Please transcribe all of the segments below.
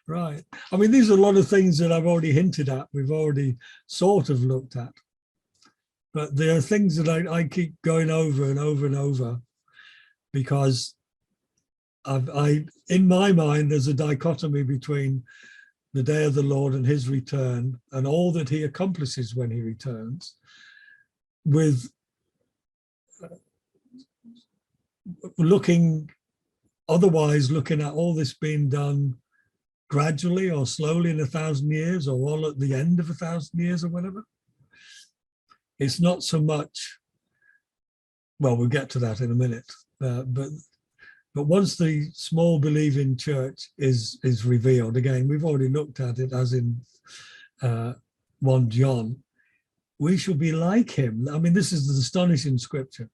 Right. I mean, these are a lot of things that I've already hinted at. We've already sort of looked at. But there are things that I keep going over and over and over because in my mind, there's a dichotomy between the day of the Lord and his return and all that he accomplishes when he returns, with looking at all this being done gradually or slowly in 1,000 years, or all at the end of 1,000 years or whatever. It's not so much, well, we'll get to that in a minute, but once the small believing church is revealed, again, we've already looked at it as in 1 John, we shall be like him. I mean, this is the astonishing scripture.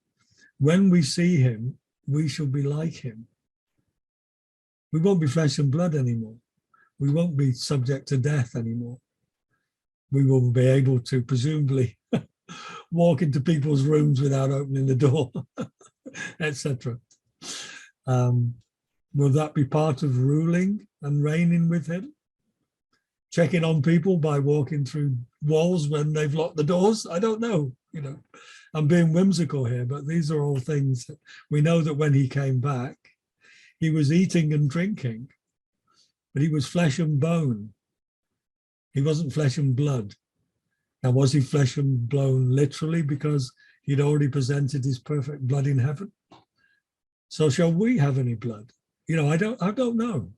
When we see him, we shall be like him. We won't be flesh and blood anymore. We won't be subject to death anymore. We will be able to presumably walk into people's rooms without opening the door, etc. Will that be part of ruling and reigning with him? Checking on people by walking through walls when they've locked the doors? I don't know, I'm being whimsical here, but these are all things that we know that when he came back, he was eating and drinking, but he was flesh and bone. He wasn't flesh and blood. Now, was he flesh and bone literally because he'd already presented his perfect blood in heaven? So shall we have any blood? I don't know.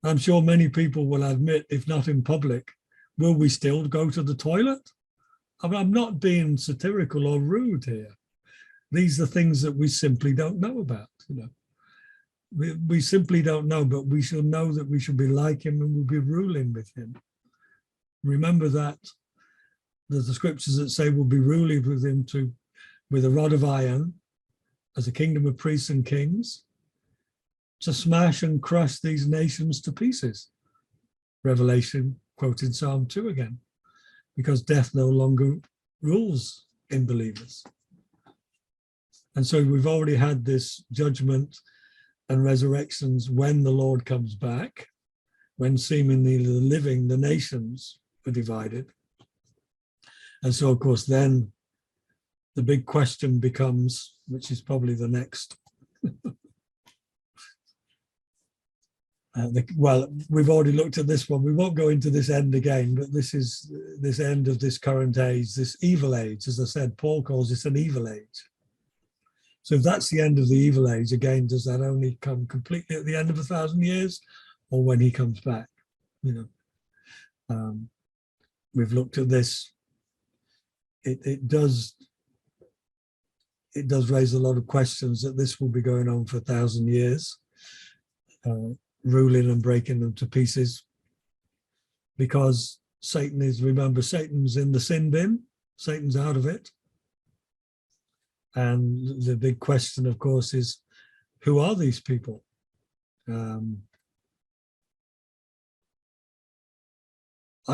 I'm sure many people will admit, if not in public, will we still go to the toilet? I'm not being satirical or rude here. These are things that we simply don't know about. We simply don't know, but we shall know that we shall be like him and we'll be ruling with him. Remember that there's the scriptures that say we'll be ruling with him with a rod of iron as a kingdom of priests and kings, to smash and crush these nations to pieces. Revelation quoted Psalm 2 again, because death no longer rules in believers. And so we've already had this judgment and resurrections when the Lord comes back, when seemingly the nations are divided. And so, of course, then the big question becomes, which is probably the next. Well, we've already looked at this one. We won't go into this end again, but this is this end of this current age, this evil age. As I said, Paul calls this an evil age. So if that's the end of the evil age, again, does that only come completely at the end of 1,000 years, or when he comes back? We've looked at this. It does raise a lot of questions that this will be going on for 1,000 years, ruling and breaking them to pieces, because Satan's in the sin bin. Satan's out of it. And the big question, of course, is who are these people? I'm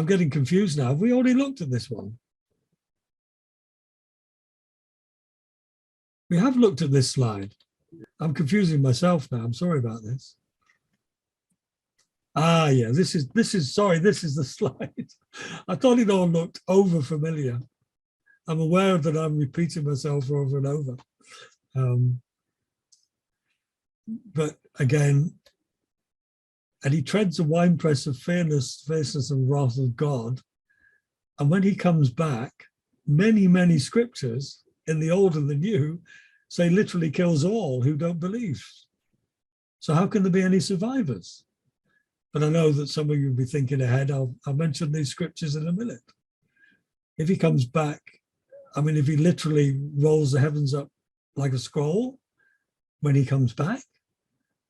getting confused now. Have we already looked at this one? We have looked at this slide. I'm confusing myself now. I'm sorry about this. Ah, yeah, this is the slide. I thought it all looked over familiar. I'm aware that I'm repeating myself over and over. But again, and he treads the winepress of fierceness and wrath of God. And when he comes back, many, many scriptures in the Old and the New say literally kills all who don't believe. So how can there be any survivors? But I know that some of you will be thinking ahead. I'll mention these scriptures in a minute. If he comes back, I mean, if he literally rolls the heavens up like a scroll when he comes back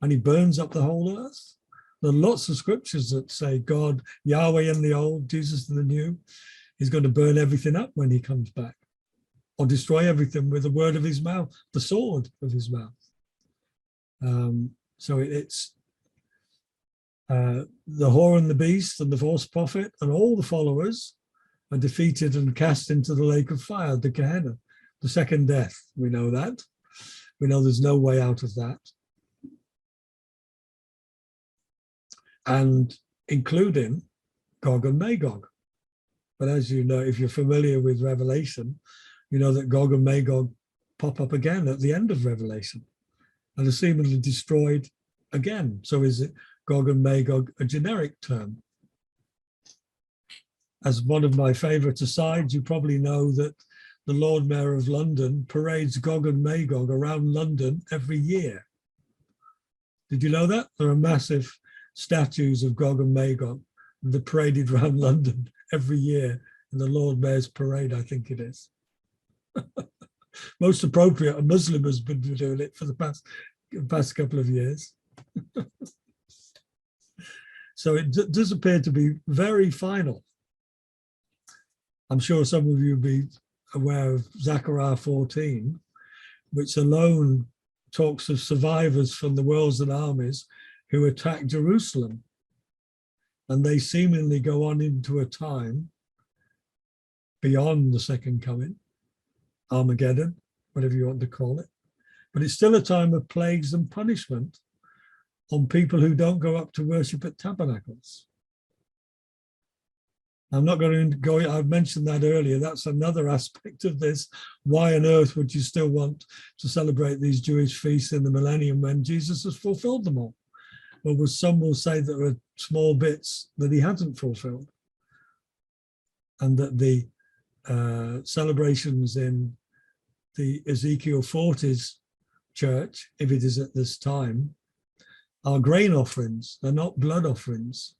and he burns up the whole earth, there are lots of scriptures that say God, Yahweh in the old, Jesus in the new, is going to burn everything up when he comes back, or destroy everything with the word of his mouth, the sword of his mouth. So it's the whore and the beast and the false prophet and all the followers are defeated and cast into the lake of fire, the Gehenna, the second death. We know that. We know there's no way out of that. and including Gog and Magog. But as you know, if you're familiar with Revelation, you know that Gog and Magog pop up again at the end of Revelation and are seemingly destroyed again. So is it Gog and Magog a generic term? As one of my favorite asides, you probably know that the Lord Mayor of London parades Gog and Magog around London every year. Did you know that? There are massive statues of Gog and Magog that are paraded around London every year in the Lord Mayor's parade, I think it is. Most appropriate, a Muslim has been doing it for the past couple of years. So it does appear to be very final. I'm sure some of you will be aware of Zechariah 14, which alone talks of survivors from the worlds and armies who attacked Jerusalem. And they seemingly go on into a time beyond the second coming, Armageddon, whatever you want to call it. But it's still a time of plagues and punishment on people who don't go up to worship at tabernacles. I'm not going to go, I've mentioned that earlier. That's another aspect of this. Why on earth would you still want to celebrate these Jewish feasts in the millennium when Jesus has fulfilled them all? Well, some will say that there are small bits that he hasn't fulfilled, and that the celebrations in the Ezekiel 40s church, if it is at this time, are grain offerings. They're not blood offerings.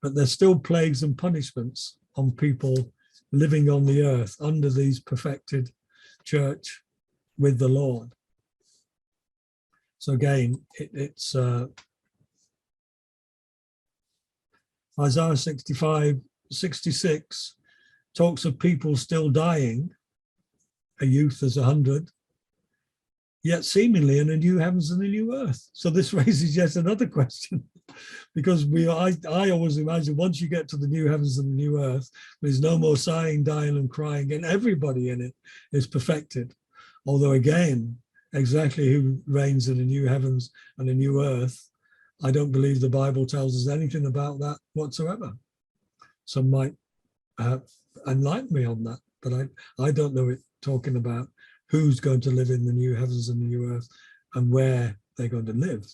But there's still plagues and punishments on people living on the earth under these perfected church with the Lord. So again, it's Isaiah 65, 66 talks of people still dying, a youth as 100, yet seemingly in a new heavens and a new earth. So this raises yet another question. Because I always imagine once you get to the new heavens and the new earth, there's no more sighing, dying and crying, and everybody in it is perfected. Although again, exactly who reigns in the new heavens and the new earth, I don't believe the Bible tells us anything about that whatsoever. Some might enlighten me on that, but I don't know it talking about who's going to live in the new heavens and the new earth and where they're going to live.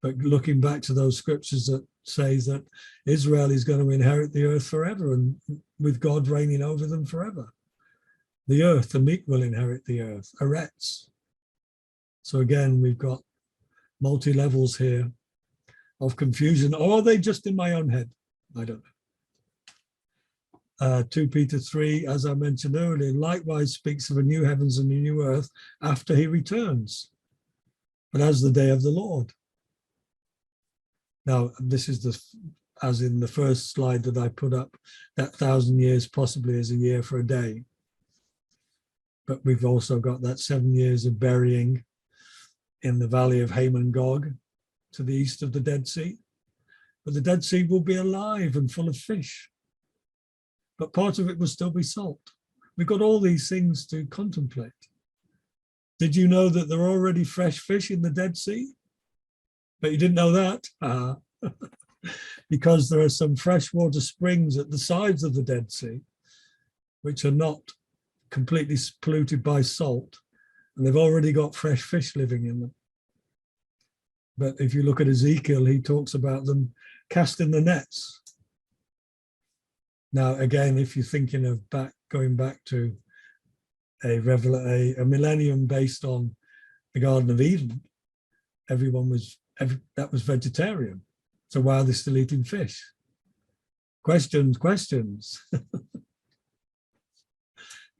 But looking back to those scriptures that say that Israel is going to inherit the earth forever and with God reigning over them forever. The earth, the meek will inherit the earth, Eretz. So again, we've got multi-levels here of confusion. Or are they just in my own head? I don't know. 2 Peter 3, as I mentioned earlier, likewise speaks of a new heavens and a new earth after he returns, but as the day of the Lord. Now, this is as in the first slide that I put up, that 1,000 years possibly is a year for a day. But we've also got that 7 years of burying in the valley of Haman Gog to the east of the Dead Sea. But the Dead Sea will be alive and full of fish. But part of it will still be salt. We've got all these things to contemplate. Did you know that there are already fresh fish in the Dead Sea? But you didn't know that? Because there are some freshwater springs at the sides of the Dead Sea, which are not completely polluted by salt, and they've already got fresh fish living in them. But if you look at Ezekiel, he talks about them casting the nets. Now, again, if you're thinking of going back to a millennium based on the Garden of Eden, that was vegetarian. So why are they still eating fish? Questions.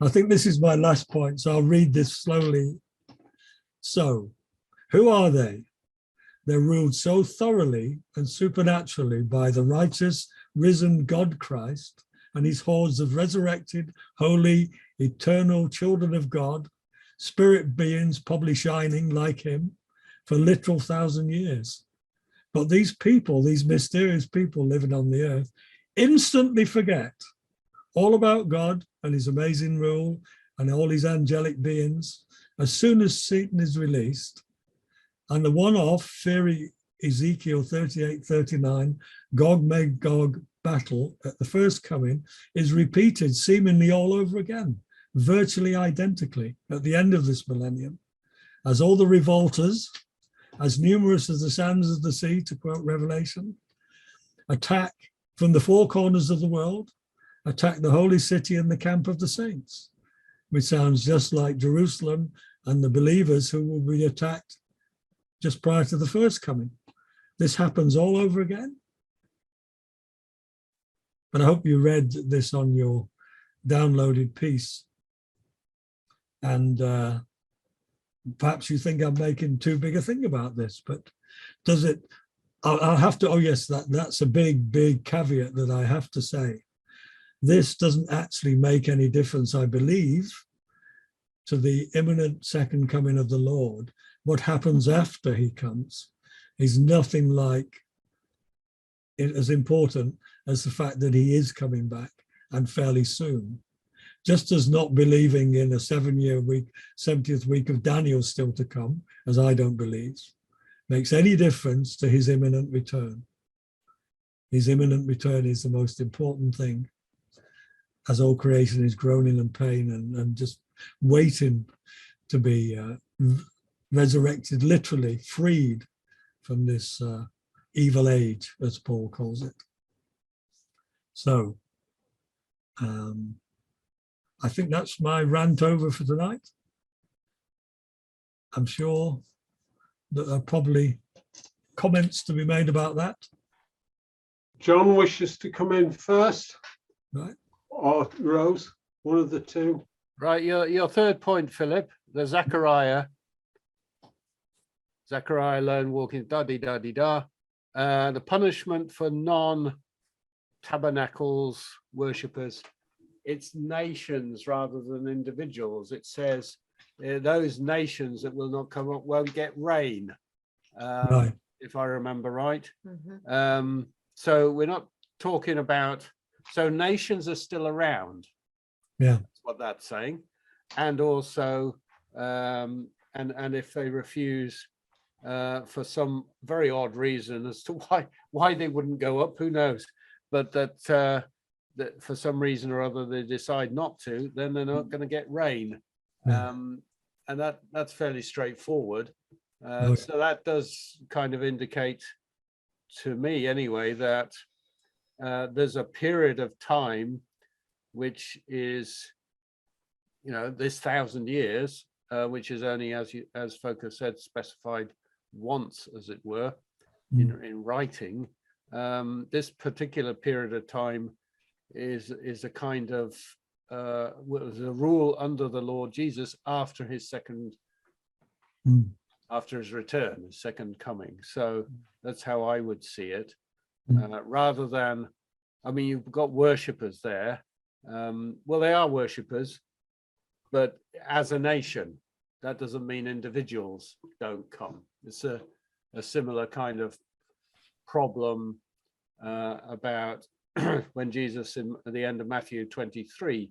I think this is my last point, so I'll read this slowly. So, who are they? They're ruled so thoroughly and supernaturally by the righteous, risen God Christ and his hordes of resurrected, holy, eternal children of God, spirit beings probably shining like him for literal 1,000 years. But these people, these mysterious people living on the earth, instantly forget all about God and his amazing rule and all his angelic beings as soon as Satan is released. And the one-off, fiery Ezekiel 38:39, Gog battle at the first coming is repeated seemingly all over again, virtually identically at the end of this millennium, as all the revolters, as numerous as the sands of the sea, to quote Revelation, attack from the four corners of the world, attack the holy city and the camp of the saints, which sounds just like Jerusalem and the believers who will be attacked just prior to the first coming. This happens all over again. But I hope you read this on your downloaded piece. And perhaps you think I'm making too big a thing about this, but does it, I'll have to, oh yes, that's a big caveat that I have to say. This doesn't actually make any difference, I believe, to the imminent second coming of the Lord. What happens after he comes is nothing like as important as the fact that he is coming back, and fairly soon. Just as not believing in a 7-year week, 70th week of Daniel still to come, as I don't believe, makes any difference to his imminent return. His imminent return is the most important thing, as all creation is groaning in pain and just waiting to be resurrected, literally freed from this evil age, as Paul calls it. So I think that's my rant over for tonight. I'm sure that there are probably comments to be made about that. John wishes to come in first, Right. or Rose, one of the two. Right, your third point, Philip, the Zechariah alone walking, da-dee-da-dee-da. The punishment for non-tabernacles worshippers, it's nations rather than individuals. It says those nations that will not come up won't get rain, Right. if I remember right. So we're not talking about, so nations are still around. Yeah. That's what that's saying. And also, and if they refuse for some very odd reason as to why they wouldn't go up, who knows? But that for some reason or other they decide not to, then they're not going to get rain. Yeah. And that's fairly straightforward. Okay. So that does kind of indicate to me anyway that there's a period of time which is, you know, this 1,000 years, which is only, as Focus said, specified once, as it were, in writing. This particular period of time is a kind of was a rule under the Lord Jesus after his after his return, his second coming. So that's how I would see it, rather than, I mean, you've got worshippers there. Well, they are worshippers, but as a nation, that doesn't mean individuals don't come. It's a similar kind of problem about when Jesus at the end of Matthew 23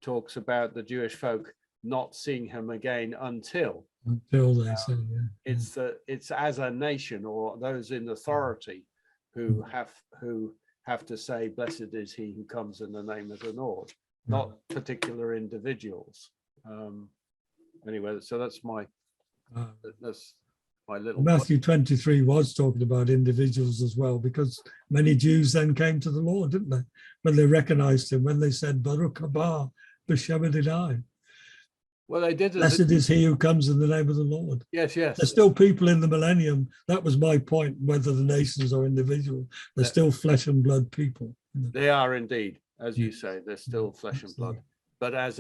talks about the Jewish folk not seeing him again until they say, yeah. It's as a nation, or those in authority who have to say, blessed is he who comes in the name of the Lord, not particular individuals. Anyway, so that's my little Matthew 23 was talking about individuals as well, because many Jews then came to the Lord, didn't they? When they recognized him, when they said, Baruch haba b'shem Adonai. Well, they did. Blessed is he who comes in the name of the Lord. Yes. There's still people in the millennium. That was my point, whether the nations are individual. They're still flesh and blood people. They are indeed, as you say, they're still flesh and blood. But as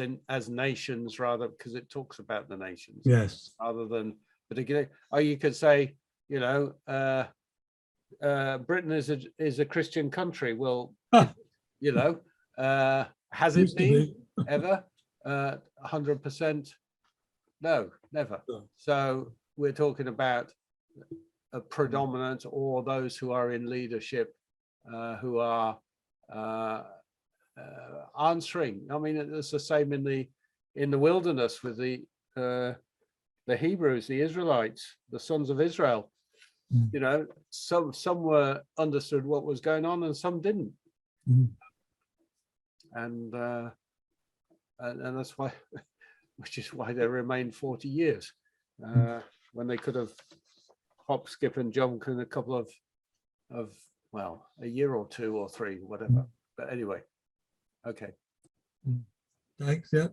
nations, rather, because it talks about the nations. Yes. Rather than particular. Or you could say, you know, Britain is a Christian country. Well, you know, has it been ever? 100%? No, never. No. So we're talking about a predominant, or those who are in leadership, who are answering. I mean, it's the same in the wilderness with the Hebrews, the Israelites, the sons of Israel. Mm. You know, some were understood what was going on and some didn't. Mm. And that's why, which is why they remained 40 years when they could have hop, skip, and jump in a couple of well, a year or two or three, whatever. But anyway, okay. Thanks. Yeah.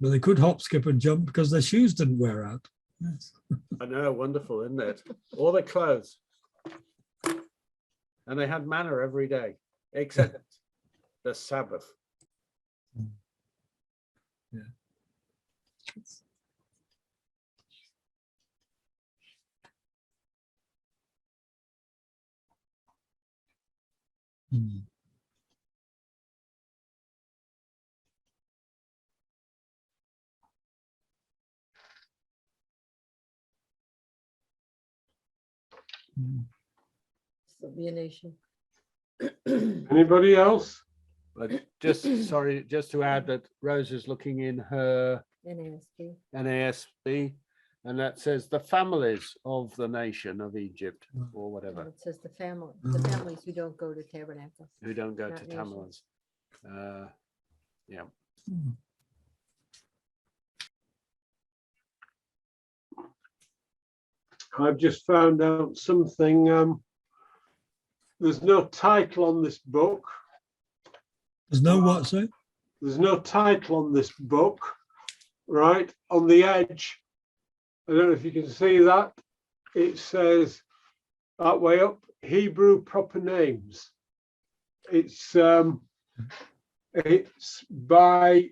But they could hop, skip, and jump because their shoes didn't wear out. Yes. I know, wonderful, isn't it? All their clothes. And they had manna every day, except the Sabbath. Yeah. Mm. Mm. Still be a nation. Anybody else? But just sorry, just to add that Rose is looking in her NASB. NASB, and that says the families of the nation of Egypt or And whatever, it says the families who don't go to tabernacles. who don't go Not to nations. Tammuz. Yeah. Mm. I've just found out something. There's no title on this book. There's no what, say? There's no title on this book, right? On the edge, I don't know if you can see that. It says that way up, Hebrew proper names. It's by,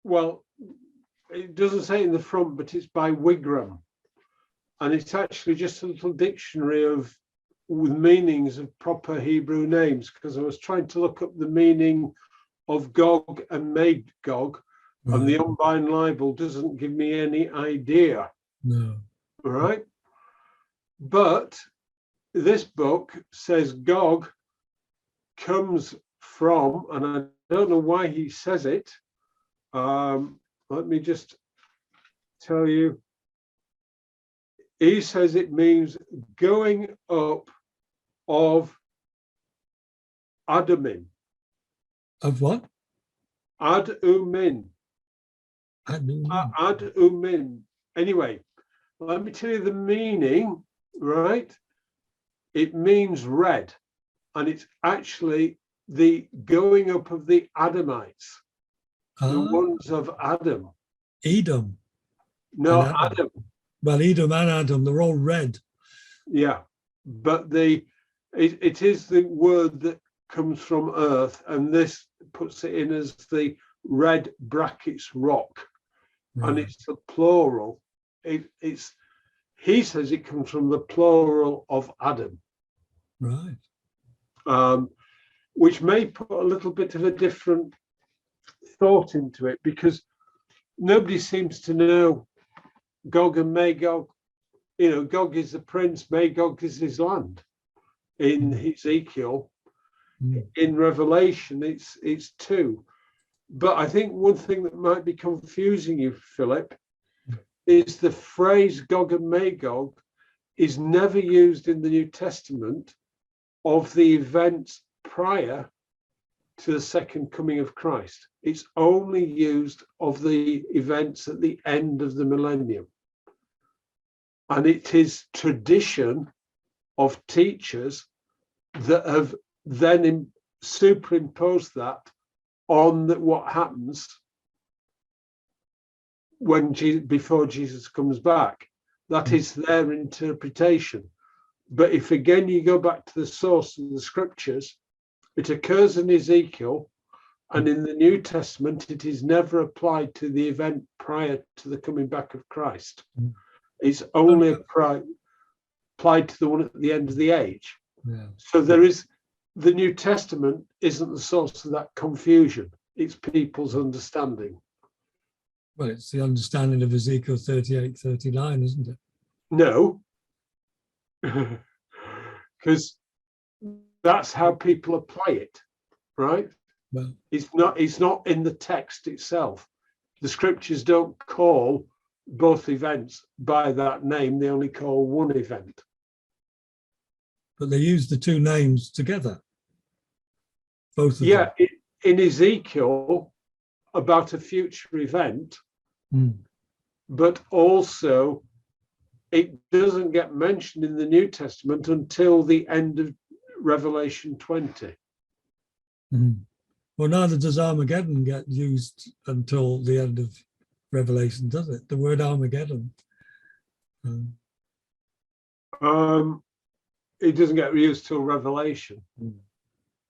well, it doesn't say in the front, but it's by Wigram. And it's actually just a little dictionary with meanings of proper Hebrew names, because I was trying to look up the meaning of Gog and Magog, and the Unbound Bible doesn't give me any idea. No. Right? But this book says Gog comes from, and I don't know why he says it. Let me just tell you. He says it means going up of Adamin. Of what? Ad-umin. Ad-umin. Ad-umin. Anyway, let me tell you the meaning, right? It means red, and it's actually the going up of the Adamites, the ones of Adam. Edom. No, And Adam. Adam. Well, Edom and Adam, they're all red. Yeah, but it is the word that comes from earth, and this puts it in as the red brackets rock, and it's the plural. He says it comes from the plural of Adam. Right. Which may put a little bit of a different thought into it, because nobody seems to know Gog and Magog. You know, Gog is the prince, Magog is his land. In Ezekiel, in Revelation, it's two. But I think one thing that might be confusing you, Philip, is the phrase Gog and Magog is never used in the New Testament of the events prior to the second coming of Christ. It's only used of the events at the end of the millennium. And it is tradition of teachers that have then superimposed that on what happens before Jesus comes back. That is their interpretation. But if again you go back to the source of the scriptures, it occurs in Ezekiel, and in the New Testament, it is never applied to the event prior to the coming back of Christ. It's only applied to the one at the end of the age. Yeah. So the New Testament isn't the source of that confusion. It's people's understanding. Well, it's the understanding of Ezekiel 38, 39, isn't it? No, because that's how people apply it, right? Well, It's not in the text itself. the scriptures don't call both events by that name, they only call one event. But they use the two names together. Both of Yeah, them. in Ezekiel, about a future event, but also it doesn't get mentioned in the New Testament until the end of Revelation 20. Well, neither does Armageddon get used until the end of Revelation, does it? The word Armageddon. It doesn't get used till Revelation.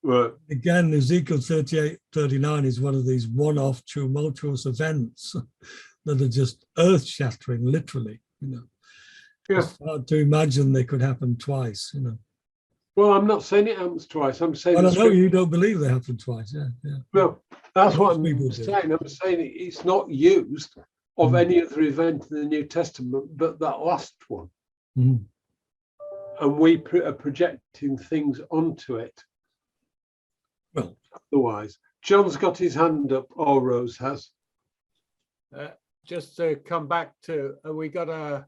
Right. Again, Ezekiel 38:39 is one of these one-off tumultuous events that are just earth-shattering, literally. Yeah. It's hard to imagine they could happen twice. Well, I'm not saying it happens twice. I'm saying. Well, I know you don't believe they happen twice. Yeah. No, that's what Most people I'm do. saying. I'm saying it's not used of any other event in the New Testament, but that last one. And we are projecting things onto it. Well, otherwise, John's got his hand up, or Rose has. Just to come back to, we got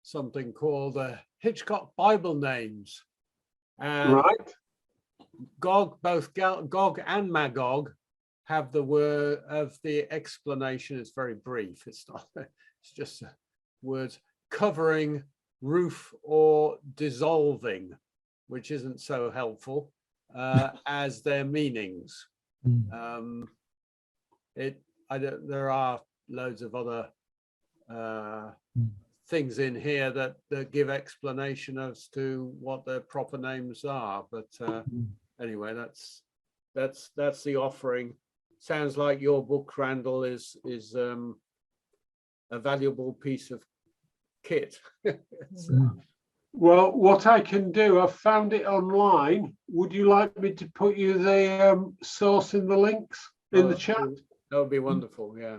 something called Hitchcock Bible names. And Right. Gog, both Gog and Magog have the word of the explanation. It's very brief. It's not, it's just words covering, roof, or dissolving, which isn't so helpful as their meanings. There are loads of other things in here that give explanation as to what their proper names are. But anyway, that's the offering. Sounds like your book, Randall, is a valuable piece of kit. Well, what I can do, I've found it online. Would you like me to put you the source in the links in the chat? That would be wonderful. Yeah.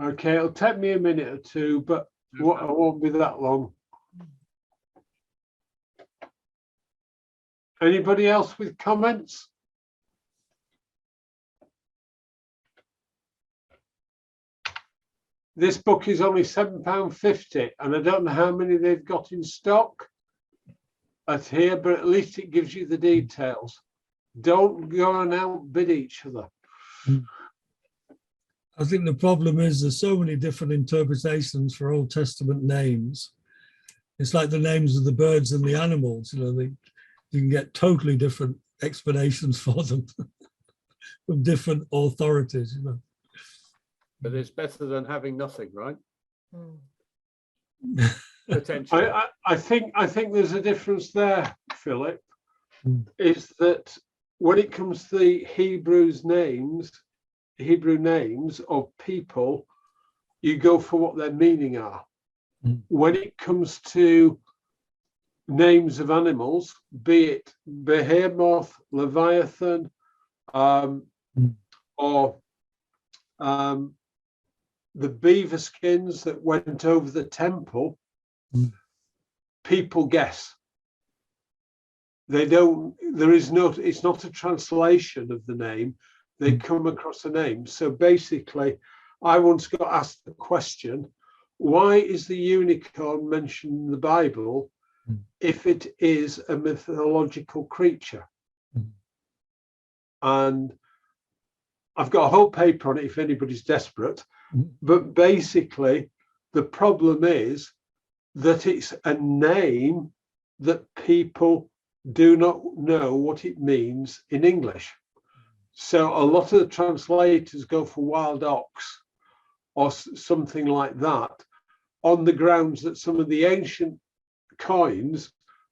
Okay, it'll take me a minute or two, but I won't be that long. Anybody else with comments? This book is only £7.50, and I don't know how many they've got in stock at here, but at least it gives you the details. Don't go and outbid each other. I think the problem is there's so many different interpretations for Old Testament names. It's like the names of the birds and the animals. You can get totally different explanations for them from different authorities. But it's better than having nothing, right? Mm. Potentially. I think there's a difference there, Philip. Is that when it comes to the Hebrew names of people, you go for what their meaning are. When it comes to names of animals, be it behemoth, leviathan, or the beaver skins that went over the temple, people guess. They don't, it's not a translation of the name. They come across a name. So basically, I once got asked the question, why is the unicorn mentioned in the Bible if it is a mythological creature? And I've got a whole paper on it if anybody's desperate. But basically, the problem is that it's a name that people do not know what it means in English. So a lot of the translators go for wild ox or something like that on the grounds that some of the ancient coins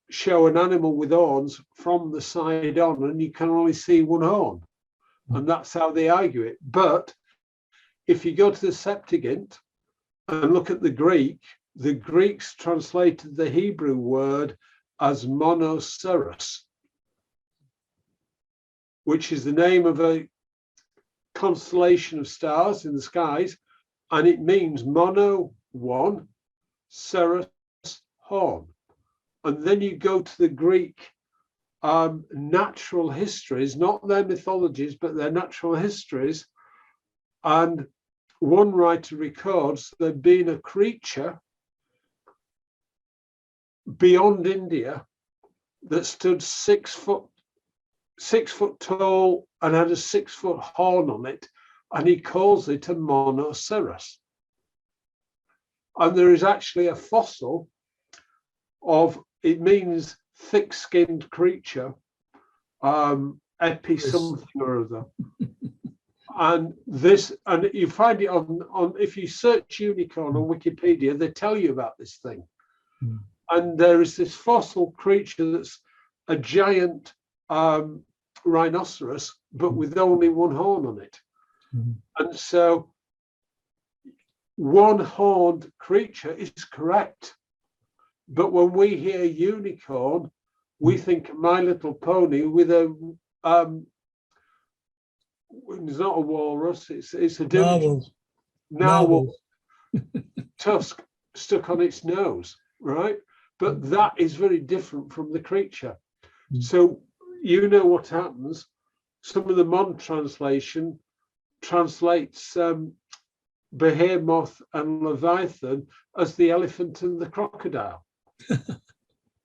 show an animal with horns from the side on, and you can only see one horn. And that's how they argue it. But if you go to the Septuagint and look at the Greeks translated the Hebrew word as monoceros, which is the name of a constellation of stars in the skies, and it means mono, one, ceros, horn. And then you go to the Greek natural histories, not their mythologies, but their natural histories, and one writer records there being a creature beyond India that stood 6 foot tall and had a 6 foot horn on it, and he calls it a monoceros. And there is actually a fossil of, it means thick-skinned creature, epi something or other. And this, and you find it on if you search unicorn on Wikipedia, they tell you about this thing. Mm. And there is this fossil creature that's a giant rhinoceros, but with only one horn on it. Mm. And so one-horned creature is correct. But when we hear unicorn, we think My Little Pony with a it's not a walrus, it's a narwhal tusk stuck on its nose, right? But that is very different from the creature. Mm. So you know what happens. Some of the modern translation translates behemoth and leviathan as the elephant and the crocodile.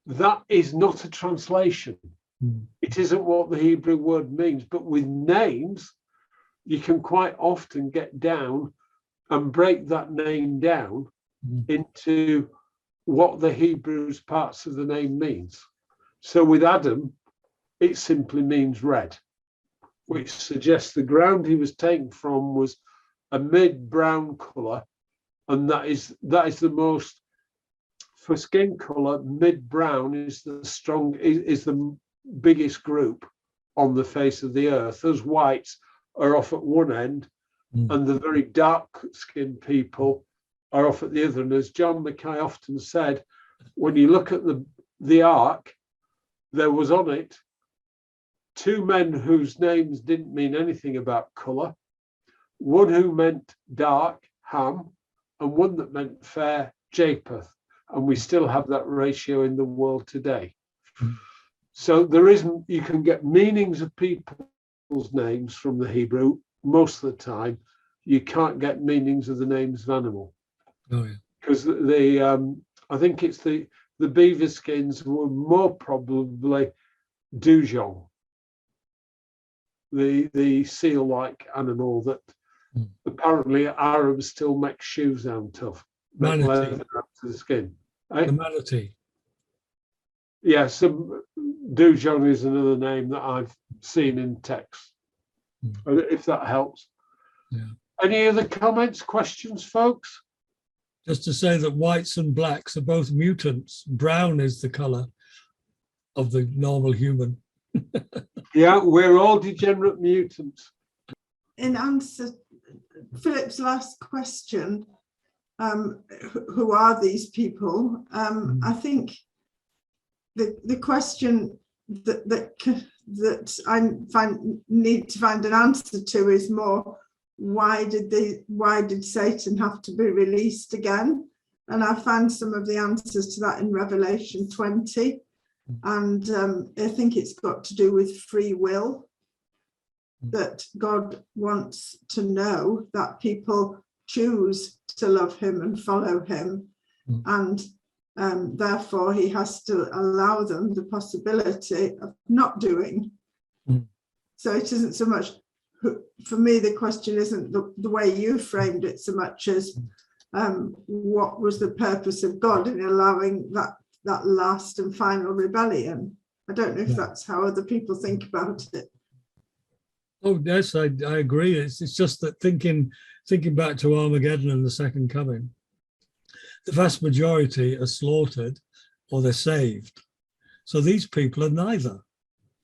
That is not a translation. Mm. It isn't what the Hebrew word means, but with names, you can quite often get down and break that name down into what the Hebrew's parts of the name means. So with Adam, it simply means red, which suggests the ground he was taken from was a mid-brown colour, and that is the most, for skin colour, mid-brown is the biggest group on the face of the earth. Those whites are off at one end, and the very dark-skinned people are off at the other. And as John Mackay often said, when you look at the ark, there was on it 2 men whose names didn't mean anything about colour, one who meant dark, Ham, and one that meant fair, Japheth. And we still have that ratio in the world today. So you can get meanings of people's names from the Hebrew most of the time. You can't get meanings of the names of animal. Oh, yeah. Because I think it's the beaver skins were more probably dugong, the seal-like animal that apparently Arabs still make shoes out of, make leather out of the skin. The manatee. Yeah, dugong is another name that I've seen in text, if that helps. Yeah. Any other comments, questions, folks? Just to say that whites and blacks are both mutants. Brown is the colour of the normal human. Yeah, we're all degenerate mutants. In answer Philip's last question, who are these people? I think the question that I need to find an answer to is more, why did Satan have to be released again? And I found some of the answers to that in Revelation 20, and I think it's got to do with free will, that God wants to know that people choose to love him and follow him, and therefore he has to allow them the possibility of not doing. So it isn't so much, for me, the question isn't the way you framed it so much as what was the purpose of God in allowing that last and final rebellion. I don't know if that's how other people think about it. Oh yes, I agree. It's just that thinking back to Armageddon and the second coming, the vast majority are slaughtered or they're saved. So these people are neither,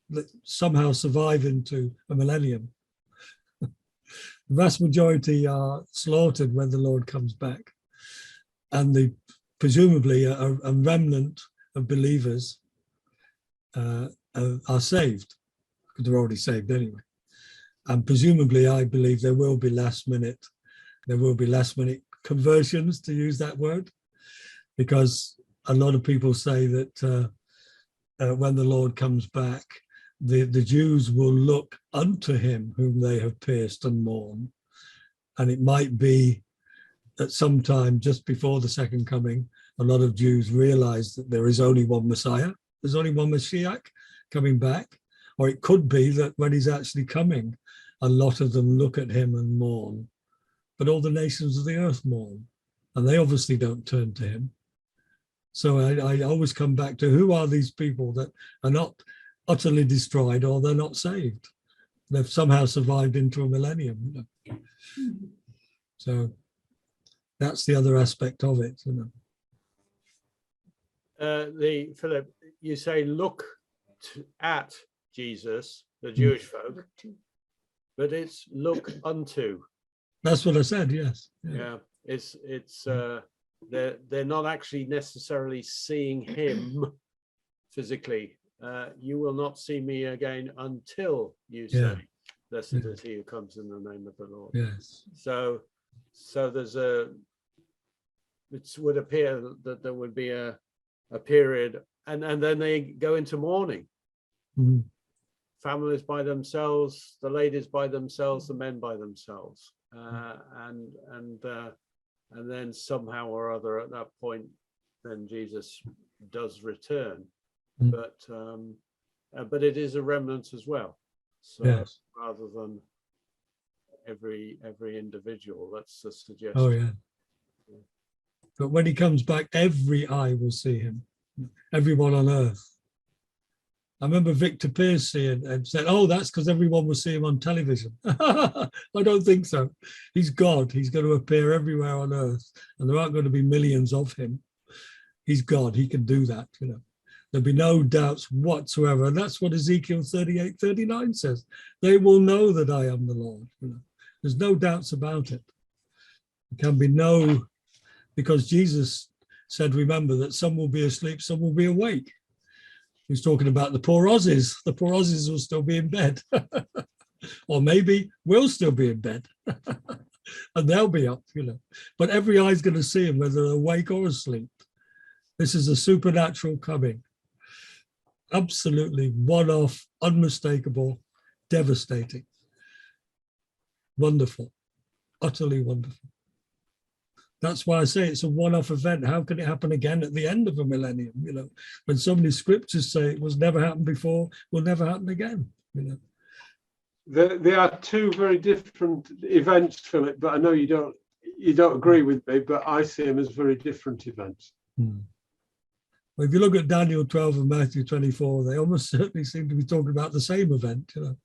that somehow survive into a millennium. The vast majority are slaughtered when the Lord comes back, and presumably a remnant of believers are saved, because they're already saved anyway. And presumably, I believe there will be last minute conversions, to use that word, because a lot of people say that when the Lord comes back, the Jews will look unto him whom they have pierced and mourn, And it might be that sometime just before the second coming, a lot of Jews realize that there is only one Messiah, there's only one Mashiach coming back. Or it could be that when he's actually coming, a lot of them look at him and mourn. But all the nations of the earth mourn, and they obviously don't turn to him. So I always come back to, who are these people that are not utterly destroyed, or they're not saved? They've somehow survived into a millennium. You know? So that's the other aspect of it. You know? Philip, you say look at Jesus, the Jewish folk, but it's look unto. That's what I said. Yes. Yeah, it's they're not actually necessarily seeing him physically. You will not see me again until you say, blessed is he who comes in the name of the Lord. Yes. So there's it would appear that there would be a period, and then they go into mourning. Mm-hmm. Families by themselves, the ladies by themselves, the men by themselves, and then somehow or other at that point, then Jesus does return, but it is a remnant as well. So rather than every individual, that's the suggestion. Oh yeah. But when he comes back, every eye will see him, everyone on earth. I remember Victor Pearce saying and said, "Oh, that's because everyone will see him on television." I don't think so. He's God. He's going to appear everywhere on earth, and there aren't going to be millions of him. He's God. He can do that. You know, there'll be no doubts whatsoever, and that's what Ezekiel 38:39 says. They will know that I am the Lord. You know, there's no doubts about it. There can be no, because Jesus said, remember that some will be asleep, some will be awake. He's talking about the poor Aussies. The poor Aussies will still be in bed, or maybe will still be in bed, and they'll be up, you know. But every eye's going to see him, whether they're awake or asleep. This is a supernatural coming. Absolutely one-off, unmistakable, devastating, wonderful, utterly wonderful. That's why I say it's a one-off event. How can it happen again at the end of a millennium? You know, when so many scriptures say it was never happened before, will never happen again. You know, They are two very different events, Philip. But I know you don't agree with me, but I see them as very different events. Well, if you look at Daniel 12 and Matthew 24, they almost certainly seem to be talking about the same event. You know.